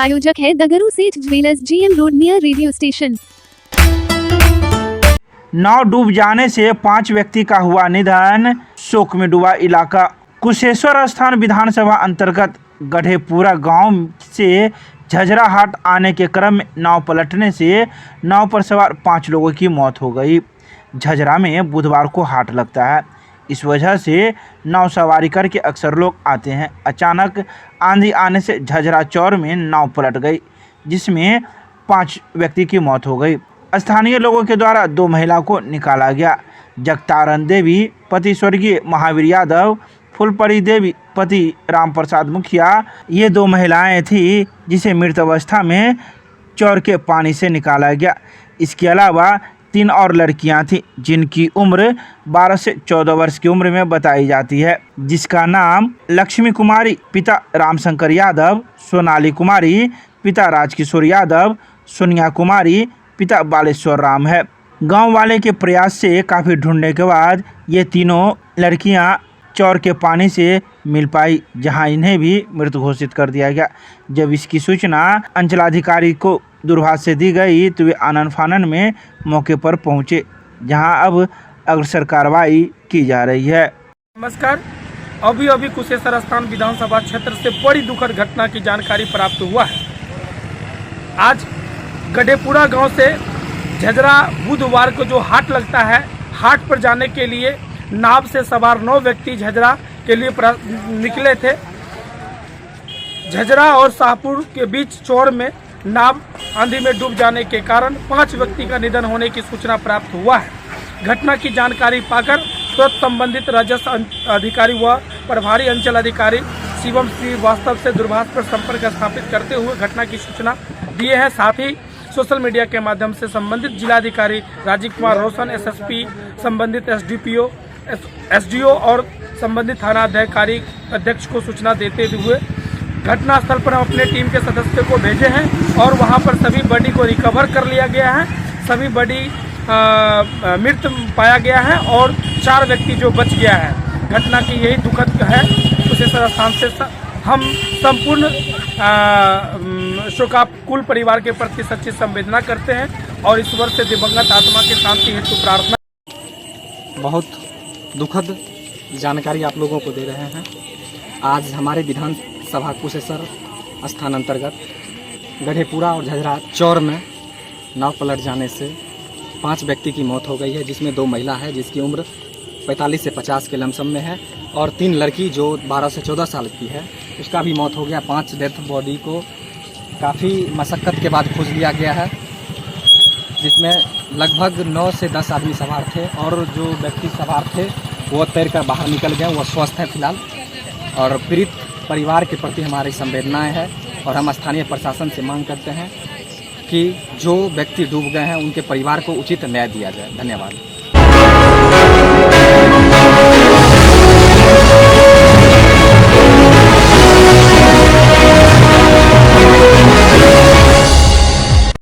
प्रायोजक है Dagru Seth jewellers, GM road near radio station. नाव डूब जाने से 5 व्यक्ति का हुआ निधन, शोक में डूबा इलाका। कुशेश्वर स्थान विधानसभा अंतर्गत गढ़ेपुरा गांव से झजराहाट आने के क्रम में नाव पलटने से नाव पर सवार 5 लोगों की मौत हो गई। झजरा में बुधवार को हाट लगता है, इस वजह से नाव सवारी करके अक्सर लोग आते हैं। अचानक आंधी आने से झजरा चौर में नाव पलट गई, जिसमें 5 व्यक्ति की मौत हो गई। स्थानीय लोगों के द्वारा 2 महिलाओं को निकाला गया। जगतारण देवी पति स्वर्गीय महावीर यादव, फुलपरी देवी पति राम प्रसाद मुखिया, ये 2 महिलाएं थी जिसे मृत अवस्था में चौर के पानी से निकाला गया। इसके अलावा 3 और लड़कियां थीं जिनकी उम्र 12 से 14 वर्ष की उम्र में बताई जाती है, जिसका नाम लक्ष्मी कुमारी पिता रामशंकर यादव, सोनाली कुमारी पिता राजकिशोर यादव, सोनिया कुमारी पिता बालेश्वर राम है। गांव वाले के प्रयास से काफ़ी ढूंढने के बाद ये तीनों लड़कियां चौर के पानी से मिल पाई, जहां इन्हें भी मृत घोषित कर दिया गया। जब इसकी सूचना अंचलाधिकारी को दूरभाष से दी गई तो वे आनन फानन में मौके पर पहुंचे, जहां अब अग्रसर कार्रवाई की जा रही है। नमस्कार। अभी कुशेश्वर स्थान विधानसभा क्षेत्र से बड़ी दुखद घटना की जानकारी प्राप्त हुआ है। आज गढ़ेपुरा गांव से झजरा बुधवार को जो हाट लगता है, हाट पर जाने के लिए नाव से सवार 9 व्यक्ति झजरा के लिए निकले थे। झजरा और शाहपुर के बीच चौर में नाव आंधी में डूब जाने के कारण 5 व्यक्ति का निधन होने की सूचना प्राप्त हुआ है। घटना की जानकारी पाकर तुरंत संबंधित राजस्व अधिकारी व प्रभारी अंचल अधिकारी शिवम श्रीवास्तव से दूरभाष पर संपर्क स्थापित करते हुए घटना की सूचना दिए हैं। साथ ही सोशल मीडिया के माध्यम से संबंधित जिलाधिकारी राजीव कुमार रोशन, SSP, संबंधित SDPO, SDO और संबंधित थाना अध्यक्ष को सूचना देते हुए घटनास्थल पर हम अपने टीम के सदस्यों को भेजे हैं और वहां पर सभी बॉडी को रिकवर कर लिया गया है। सभी बॉडी मृत पाया गया है और 4 व्यक्ति जो बच गया है। घटना की यही दुखद है। कुशेश्वर स्थान से हम संपूर्ण शोकाकुल परिवार के प्रति सच्ची संवेदना करते हैं और ईश्वर से दिवंगत आत्मा की शांति हेतु प्रार्थना। बहुत दुखद जानकारी आप लोगों को दे रहे हैं। आज हमारे विधानसभा कुशेश्वर स्थान अंतर्गत गढ़ेपुरा और झजरा चौर में नाव पलट जाने से 5 व्यक्ति की मौत हो गई है, जिसमें 2 महिला है जिसकी उम्र 45 से 50 के लमसम में है और 3 लड़की जो 12 से 14 साल की है, उसका भी मौत हो गया। 5 डेथ बॉडी को काफ़ी मशक्क़त के बाद खोज लिया गया है, जिसमें लगभग 9 से 10 आदमी सवार थे और जो व्यक्ति सवार थे वो तैर कर बाहर निकल गए, वो स्वस्थ हैं फिलहाल। और पीड़ित परिवार के प्रति हमारी संवेदनाएं हैं और हम स्थानीय प्रशासन से मांग करते हैं कि जो व्यक्ति डूब गए हैं उनके परिवार को उचित न्याय दिया जाए। धन्यवाद।